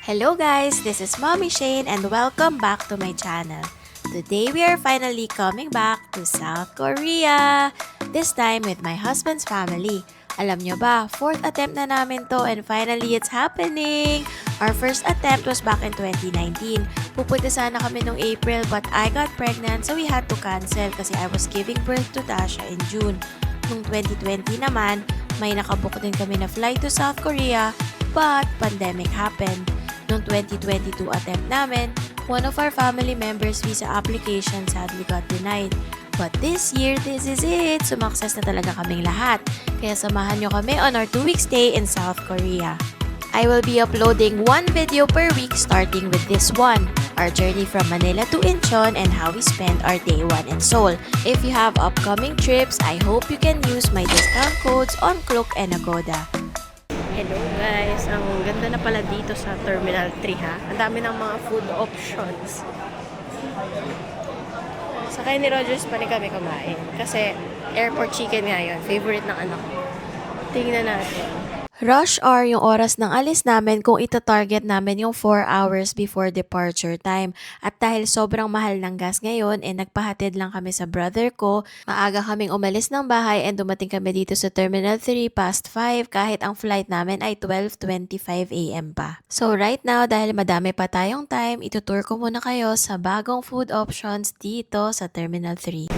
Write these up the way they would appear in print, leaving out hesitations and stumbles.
Hello guys, this is Mommy Shane and welcome back to my channel. Today we are finally coming back to South Korea. This time with my husband's family. Alam nyo ba, fourth attempt na namin to and finally it's happening! Our first attempt was back in 2019. Pupunta sana kami noong April but I got pregnant so we had to cancel kasi I was giving birth to Tasha in June. Noong 2020 naman, may nakabook din kami na flight to South Korea but pandemic happened. Noong 2022 attempt namin, one of our family members' visa application sadly got denied. But this year, this is it! Sumakses na talaga kaming lahat. Kaya samahan nyo kami on our 2-week stay in South Korea. I will be uploading one video per week starting with this one, our journey from Manila to Incheon and how we spent our day 1 in Seoul. If you have upcoming trips, I hope you can use my discount codes on Klook and Agoda. Hello guys! Ang ganda na pala dito sa Terminal 3 ha. Ang dami ng mga food options. Sakay ni Rogers pa rin kami kumain. Kasi airport chicken nga yun. Favorite ng anak ko. Tingnan natin. Rush hour yung oras ng alis namin kung ito-target namin yung 4 hours before departure time. At dahil sobrang mahal ng gas ngayon, nagpahatid lang kami sa brother ko. Maaga kaming umalis ng bahay and dumating kami dito sa Terminal 3 past 5 kahit ang flight namin ay 12:25 AM pa. So right now, dahil madami pa tayong time, itutour ko muna kayo sa bagong food options dito sa Terminal 3.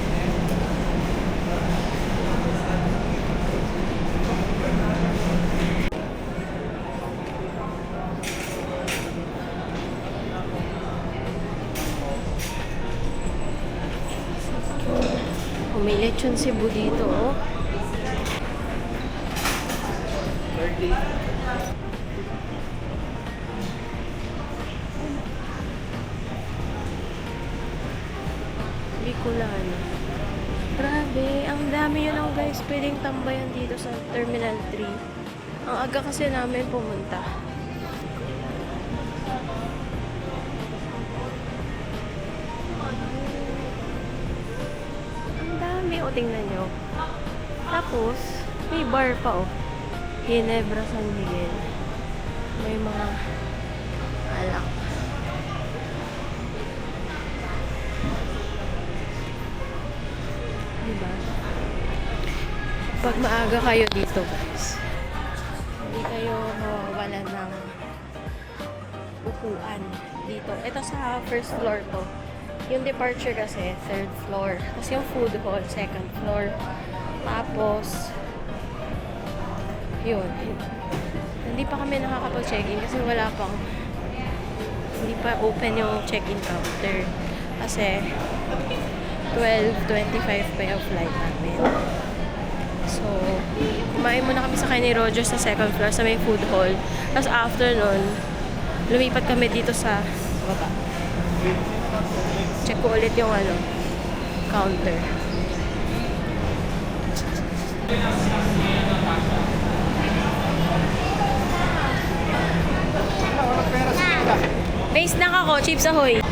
May lechon Cebu dito, oh. Bicolano. Grabe, ang dami yun lang guys. Pwedeng tambayan dito sa Terminal 3. Ang aga kasi namin pumunta. O, tingnan nyo. Tapos, may bar pa, oh. Ginebra San Miguel. May mga alak. Diba? Pag maaga kayo dito, guys, hindi kayo mawawalan ng upuan dito. Ito sa first floor to. Yung departure kasi, 3rd floor. Kasi yung food hall, 2nd floor. Tapos, yun. Hindi pa kami nakakapag-check-in kasi wala pang, hindi pa open yung check-in counter. Kasi, 12:25 pa yung flight namin. So, kumain muna kami sa kay Rogers sa 2nd floor sa may food hall. Tapos after nun, lumipat kami dito sa baba. Check ko ulit yung counter. May snack ako, chips ahoy.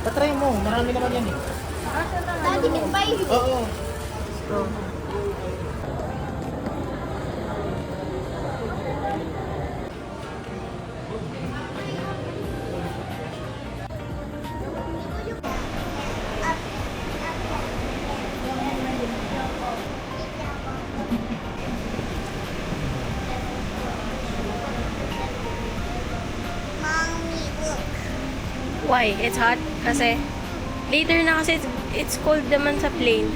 Patry mo, marami naman yan eh. Daddy, may five. Oo. Mommy, look. Why? It's hot? Kasi later na kasi it's cold naman sa plane.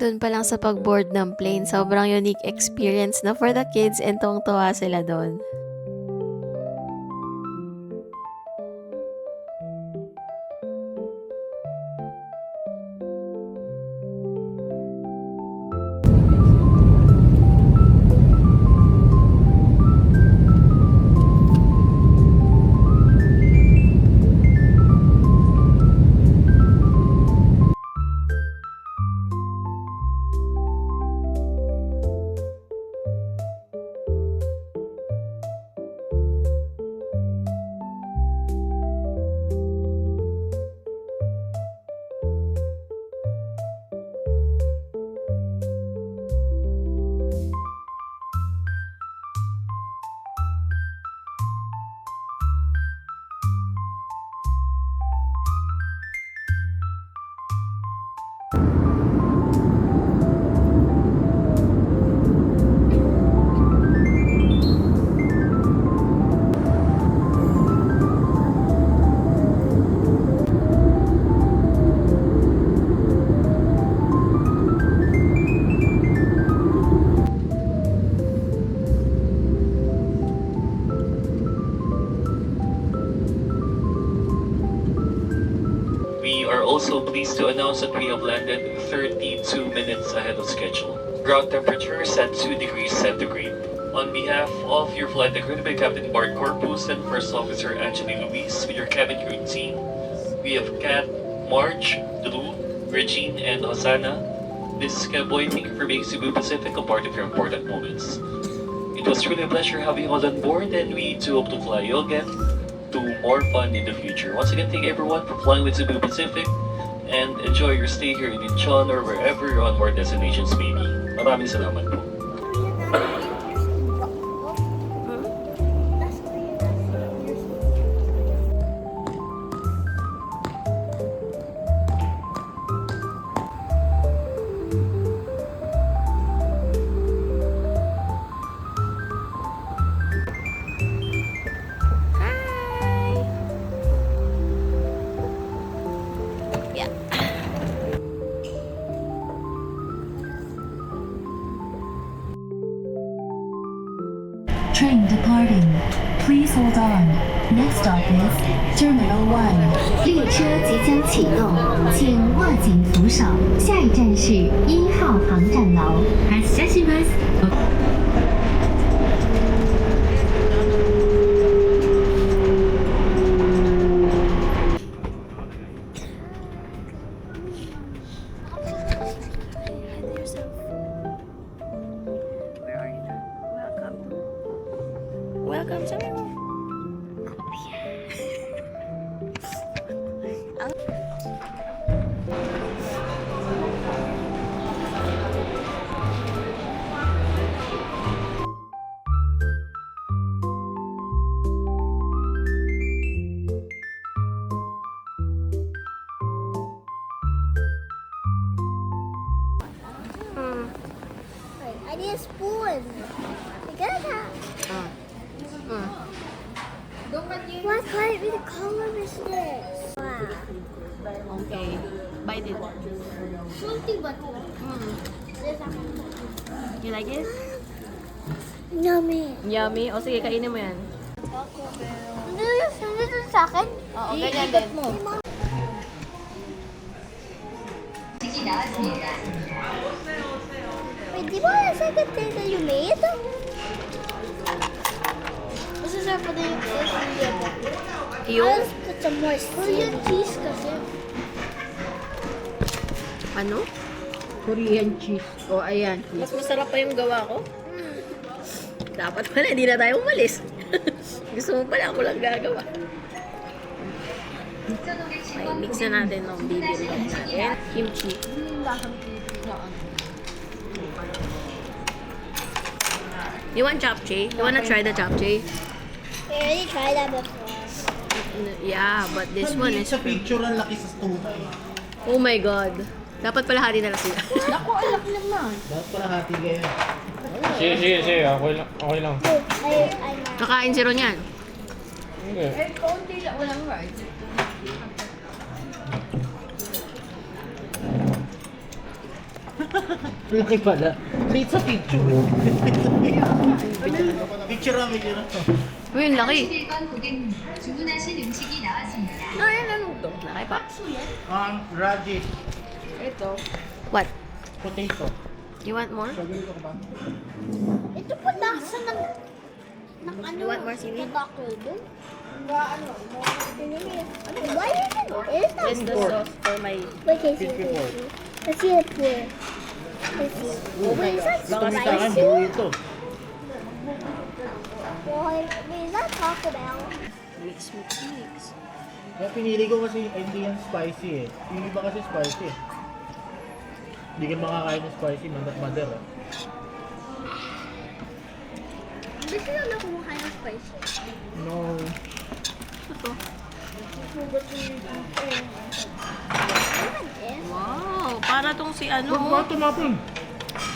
Dun pa lang sa pag-board ng plane, sobrang unique experience na for the kids and tuwang-tuwa sila doon. We are also pleased to announce that we have landed 32 minutes ahead of schedule. Ground temperature is at 2 degrees centigrade. On behalf of your flight crew by Captain Bart Corpus and First Officer Angeli Luis with your cabin crew team, we have Kat, Marge, Drew, Regine, and Hosanna. This is Cowboy. Thank you for making Cebu Pacific a part of your important moments. It was really a pleasure having you all on board, and we do hope to fly you again to more fun in the future. Once again, thank everyone for flying with Cebu Pacific, and enjoy your stay here in Incheon or wherever your onward destinations may be. Maraming salamat po. Train departing. Please hold on. Next stop is Terminal 1. 列车即将启动，请握紧扶手。下一站是1号航站楼。発車します。Where are you? Welcome. Sabi mo. I need a spoon. I got that. What kind of color is this? Wow. Okay. Bite it. Salty but You like it? yummy. Yummy. O sige, kainin mo yan. Ano yung sa akin? Oo, ganyan din. Wait, di ba second thing that you made? This is our for the Yung? I'll put some more Korean cheese kasi. Ano? Korean cheese. O, ayan. Mas masarap pa yung gawa ko. Dapat pala, hindi na tayo umalis. Gusto mo pala, ako lang gagawa. Okay, mix na natin ng bibimbap natin. Kimchi. You want japchae? You wanna try the japchae? I already tried that before. Yeah, but this one is Sa picture, ang laki sa stupa eh. Oh my God. Dapat pala hati na lang sila. Ako, alam naman. Dapat pala hati kayo. Sige. Okay lang. I Nakain si Ron yan. Hindi. Eh, kaunti lang. Walang rice. Laki pala. Late sa picture. Picture namin yun. Uy, ang laki. Laki pa. Raji. Ito. What? Potato. You want more? Ito po nasa ng ano? You want more seaweed? Nagkakulong? Why is it? It's not sauce for my... Wait, let's see it for. Let's see. Wait, is that Gusto mo sa akin, spicy? burrito. Wait, is that Taco Bell? Mix. Kaya pinili ko kasi hindi yan spicy eh. Yung iba kasi spicy eh. Hindi ka makakain ng spicy, mother eh. Hindi sila na kumakain ng spicy. No. Wow, para tong si ano. Huwag ba tumapon?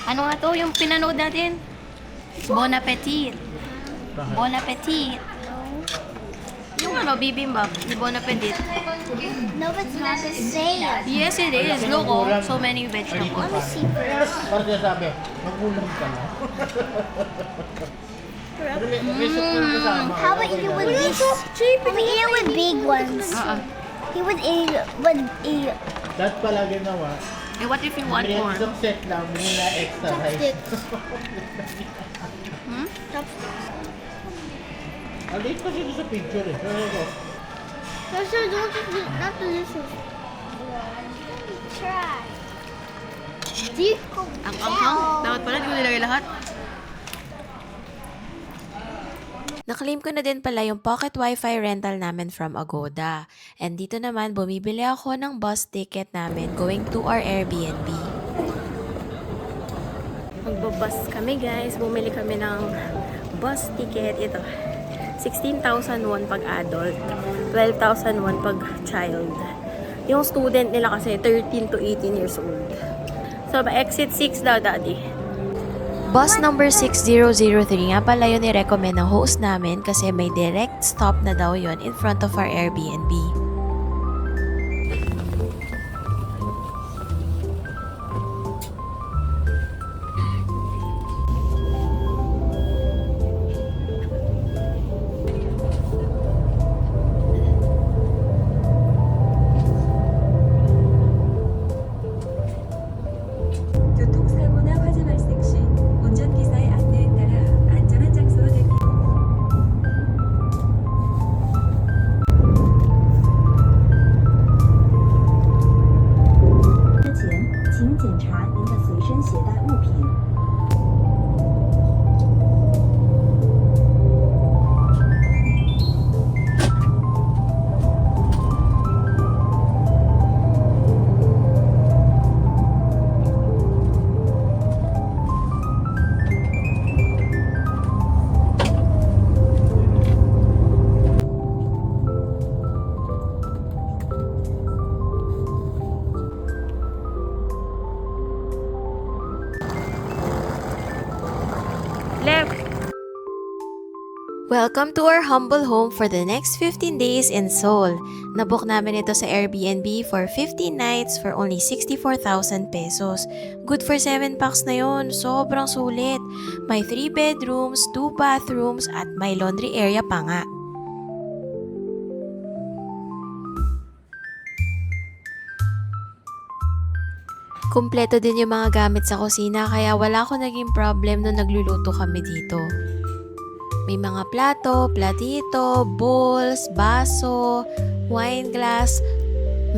Ano nga to? Yung pinanood natin? Bon appetit. Bon appetit. Yung ano, bibimbap. Ni Bon appetit. No, it's not the same. Yes, it is. Look, oh. So many vegetables. Let me see first. Para siya sabi, nagulang ka na. Pero may soup na kasama. How about you with these? Let me eat it with big ones. He would eat with a Dahil pala ginawa, And what if you want may more? isang set lang, may na extra rice. Alit kasi doon sa picture eh. Pero ito, That's not delicious. Try. Ang anghang. Dapat pala, di ko nilagay lahat. Naklaim ko na din pala yung pocket wifi rental namin from Agoda. And dito naman, bumibili ako ng bus ticket namin going to our Airbnb. Magbabus kami guys. Bumili kami ng bus ticket. Ito. 16,000 won pag adult. 12,000 won pag child. Yung student nila kasi 13 to 18 years old. So, exit 6 daw, daddy. Bus number 6003 nga pala yun i-recommend ng host namin kasi may direct stop na daw yun in front of our Airbnb. 교통사고나 화재 발생 시 운전기사의 안내에 따라 안전한 장소로 대피. 之前，请检查您的随身携带物品。 Left! Welcome to our humble home for the next 15 days in Seoul. Nabook namin ito sa Airbnb for 15 nights for only 64,000 pesos. Good for 7 packs na yon. Sobrang sulit. May 3 bedrooms, 2 bathrooms, at may laundry area pa nga. Kumpleto din yung mga gamit sa kusina kaya wala ko naging problem nung nagluluto kami dito. May mga plato, platito, bowls, baso, wine glass,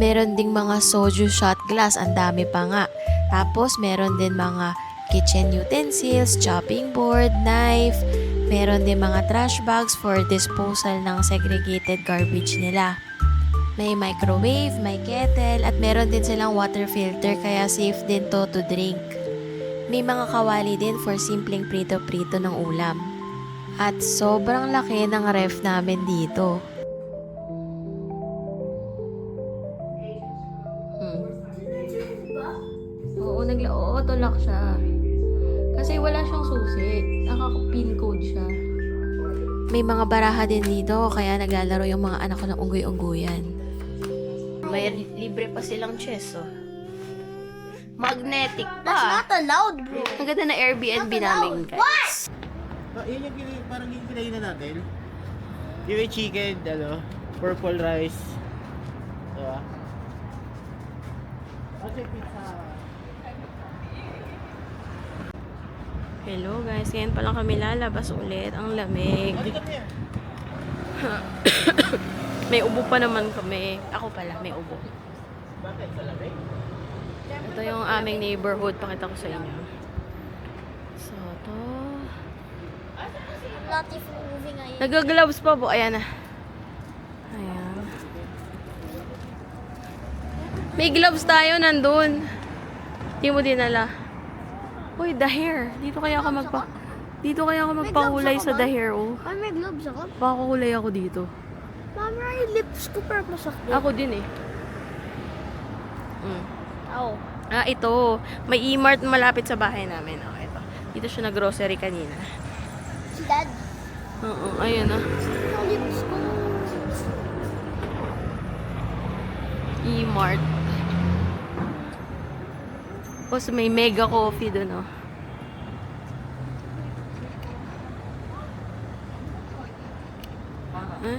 meron ding mga soju shot glass, ang dami pa nga. Tapos meron din mga kitchen utensils, chopping board, knife, meron din mga trash bags for disposal ng segregated garbage nila. May microwave, may kettle, at meron din silang water filter kaya safe din to drink. May mga kawali din for simpleng prito-prito ng ulam. At sobrang laki ng ref namin dito. Oo, auto-lock siya. Kasi wala siyang susi. Naka-pin code siya. May mga baraha din dito kaya naglalaro yung mga anak ko ng unggoy-unggoyan. May libre pa silang chess, oh. Magnetic That's pa. not allowed, bro. Ang ganda na Airbnb namin, guys. Yun yung parang yung kinainan natin. Yung chicken, purple rice. Diba? Kasi pizza. Hello guys, ngayon pa lang kami lalabas ulit. Ang lamig. May ubo pa naman kami. Ako pala, may ubo. Bakit? Sa lamig? Ito yung aming neighborhood. Pakita ko sa inyo. So, to. Not if moving ngayon. Nag-gloves pa po. Ayan na. Ayan. May gloves tayo nandun. Hindi mo dinala. Uy, the hair. Dito kaya ako magpahulay sa the hair, oh. Ay, may gloves ako. Pakukulay ako dito. Mami, yung lips ko parang masakit. Ako din eh. Mm. Oh. Ah, ito. May E-Mart malapit sa bahay namin. Oh, ito. Dito siya nag-grocery kanina. Si Dad. Oo, ayun ah. Yung lips ko. E-Mart. Tapos may mega coffee doon, oh. Eh?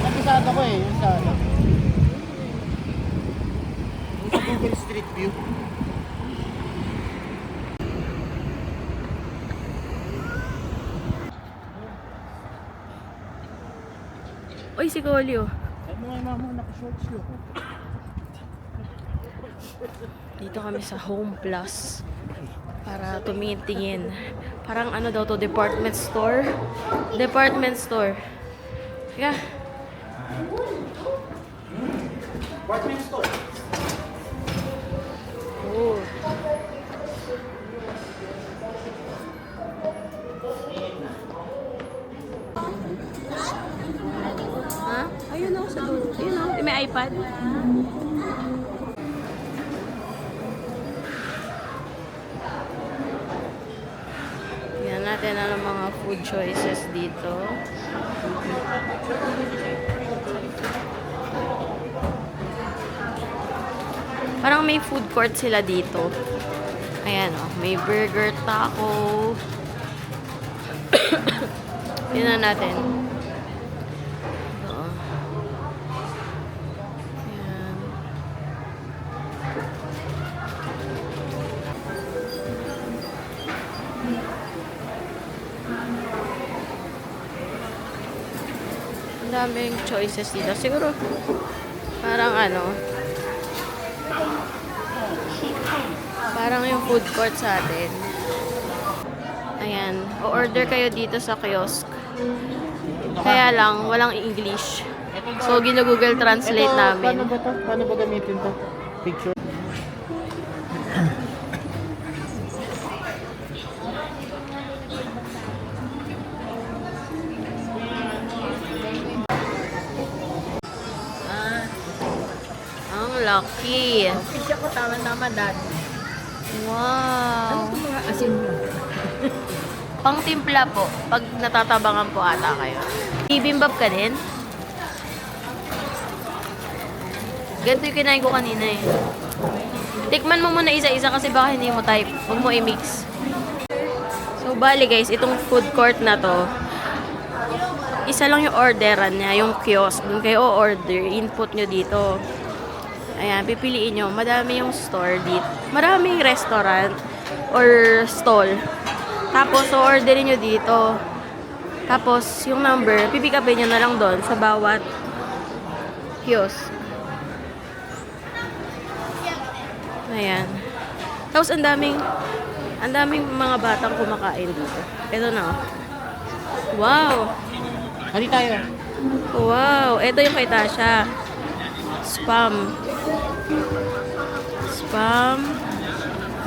Napisado ko eh, yung sa yung sa Google Street View. Uy, si Colio. Ay mga mama, naka-shorts yun. Dito kami sa Home Plus. Para tumingin-tingin. Parang ano daw to, department store. Department store. Teka. Department store. Oh. Ha? Ayun o, sa dulo. Ayun o, may iPad. Tingnan natin ang mga food choices dito. Parang may food court sila dito. Ayan o, may burger, taco. Tingnan natin. Ito. Ayan. Ang daming choices dito. Siguro, parang ano, parang yung food court sa atin. Ayan. O-order kayo dito sa kiosk. Kaya lang, walang English. So, gino-Google Translate namin. Paano ba to? Paano ba gamitin to? Picture? Ang lucky. Picture ko tama-tama, Dad. Wow. Mga asin mo. Pang timpla po. Pag natatabangan po ata kayo. Bibimbap ka din? Ganito yung kinain ko kanina eh. Tikman mo muna isa-isa kasi baka hindi mo type. Huwag mo i-mix. So, bali guys, itong food court na to, isa lang yung orderan niya, yung kiosk. Doon kayo order, input nyo dito. Ayan, pipiliin nyo. Madami yung store dito. Maraming restaurant or stall. Tapos, so orderin nyo dito. Tapos, yung number, pipick upin nyo na lang doon sa bawat kiosk. Ayan. Tapos, ang daming mga batang kumakain dito. Ito na. Oh. Wow! Hali tayo. Wow! Ito yung kay Tasha. Spam. Spam.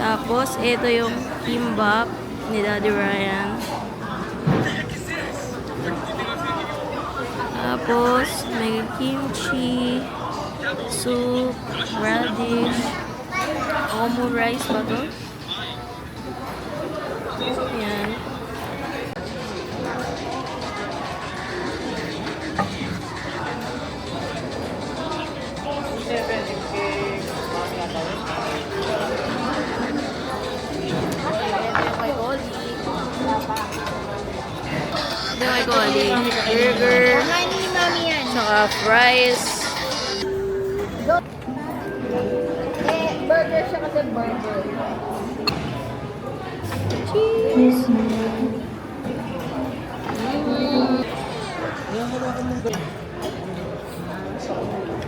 Tapos, ito yung kimbap ni Daddy Ryan. Tapos, may kimchi, soup, radish, omu rice ba to? Ayan. Ito kay Connie. Burger. Kumain ni Mami yan. Tsaka fries. Burger siya kasi burger.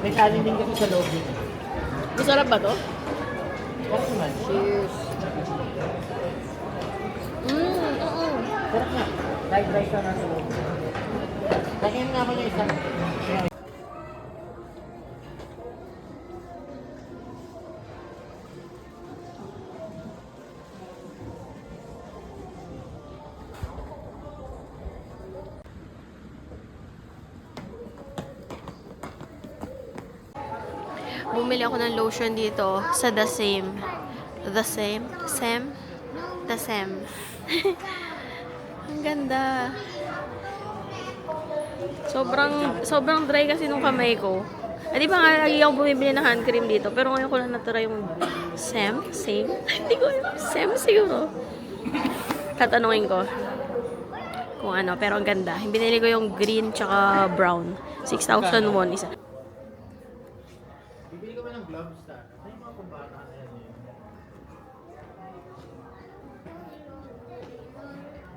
May kanin din kasi sa loob dito. Masarap ba to? Sarap naman. Cheers. Sarap nga. Fried rice na nasa loob. Lagyan nga ako niya isa. Bumili ako ng lotion dito sa The Same. The Same? Sem? The Same. Ang ganda. Sobrang dry kasi nung kamay ko. Di ba nga lagi ako bumibili ng hand cream dito, pero ngayon ko lang natry yung Same? Hindi ko alam. Same siguro. Tatanungin ko kung ano, pero ang ganda. Binili ko yung green tsaka brown. 6,000 won isa. Bibili ka ba ng gloves na? Ay, mga kumbata na yan eh.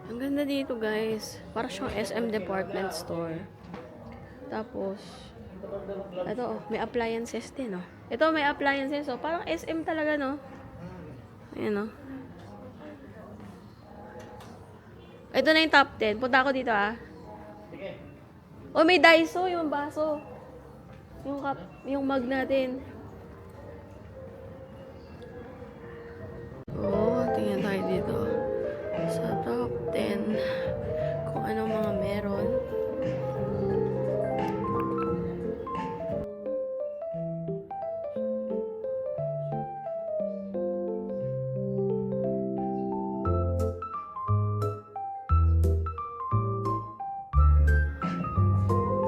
Ang ganda dito, guys. Para siyang SM department store. Tapos, ito, oh, may appliances din, oh. Ito, may appliances, oh. Parang SM talaga, no? Ayan, oh. Ito na yung top 10. Punta ako dito, ah. Sige. Oh, may Daiso, yung baso. Yung cup, yung mug natin. Oh, tingnan tayo dito. Sa top 10. Kung anong mga meron.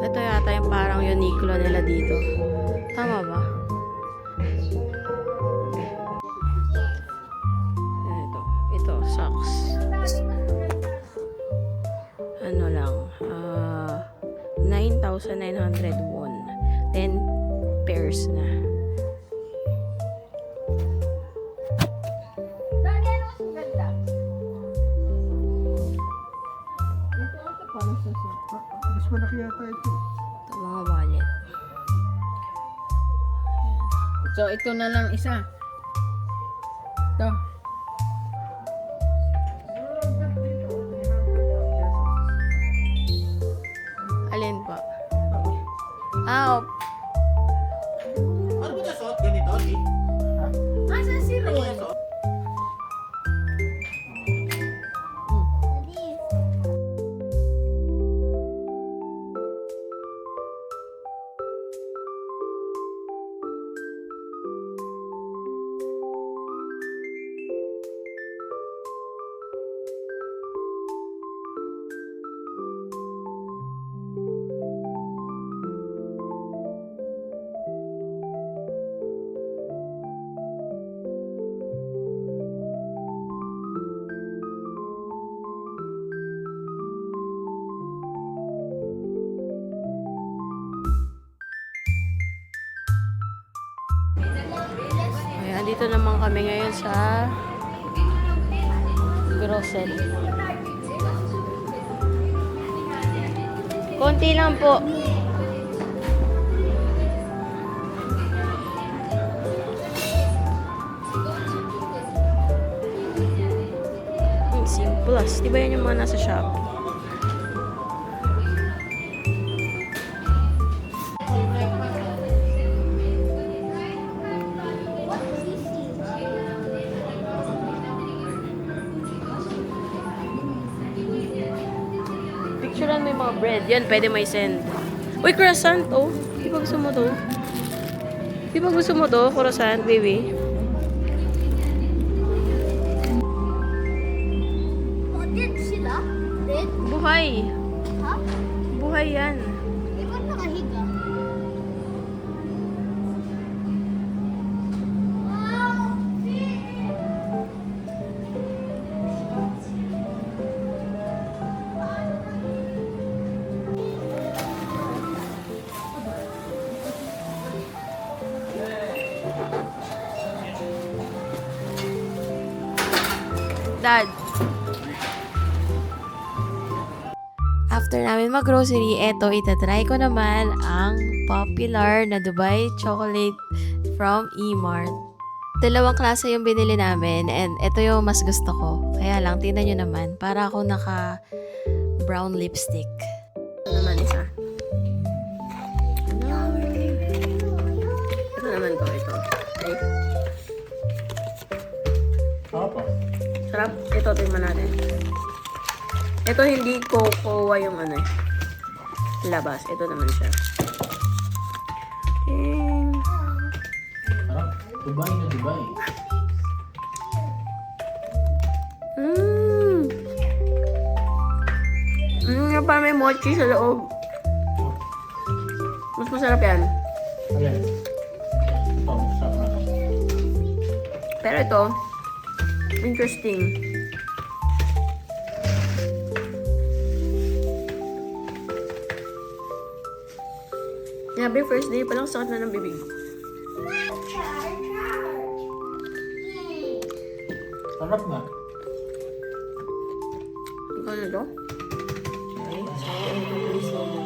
Ito yata yung parang Uniqlo nila dito. Tama ba? Ito, socks. Ano lang, 9,900 won. 10 pairs na. Ito mga wallet. So, ito na lang isa. Ito. Alin pa? Ah, Ano ba na suot? Ganito, di? Asa si Ano Ron? yung suot? ayan, dito naman kami ngayon sa grocery. Konti lang po. Plus, di ba yan yung mga nasa shop? Picturean mo yung mga bread. Yan, pwede may send. Uy, croissant, oh. Di ba gusto mo to? Di ba gusto mo to, croissant, baby? Did sila? Did? Buhay. Ha? Buhay yan. Di ba nakahiga? Dad. After namin mag-grocery, eto, itatry ko naman ang popular na Dubai chocolate from E-Mart. Dalawang klase yung binili namin and ito yung mas gusto ko. Kaya lang, tingnan nyo naman. Para ako naka brown lipstick. Ito naman isa. Ito naman to, ito. Okay. Apa? Sarap. Ito, tingnan natin. Ito hindi cocoa yung ano eh. Labas. Ito naman siya. Okay. Harap. Dubai na Dubai. Yung parang may mochi sa loob. Mas masarap yan. Ayan. Ito, masarap na. Pero ito, interesting. Grabe, first day pa lang sakit na ng bibig. Sarap na. Ano to? Okay, so increase mo mo.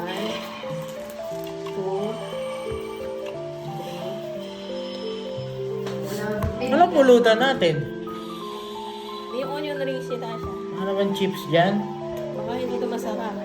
1, 2, 3. Anong pulutan natin? May onion rings si Tasha. Ano naman chips dyan? Baka hindi ito masarap.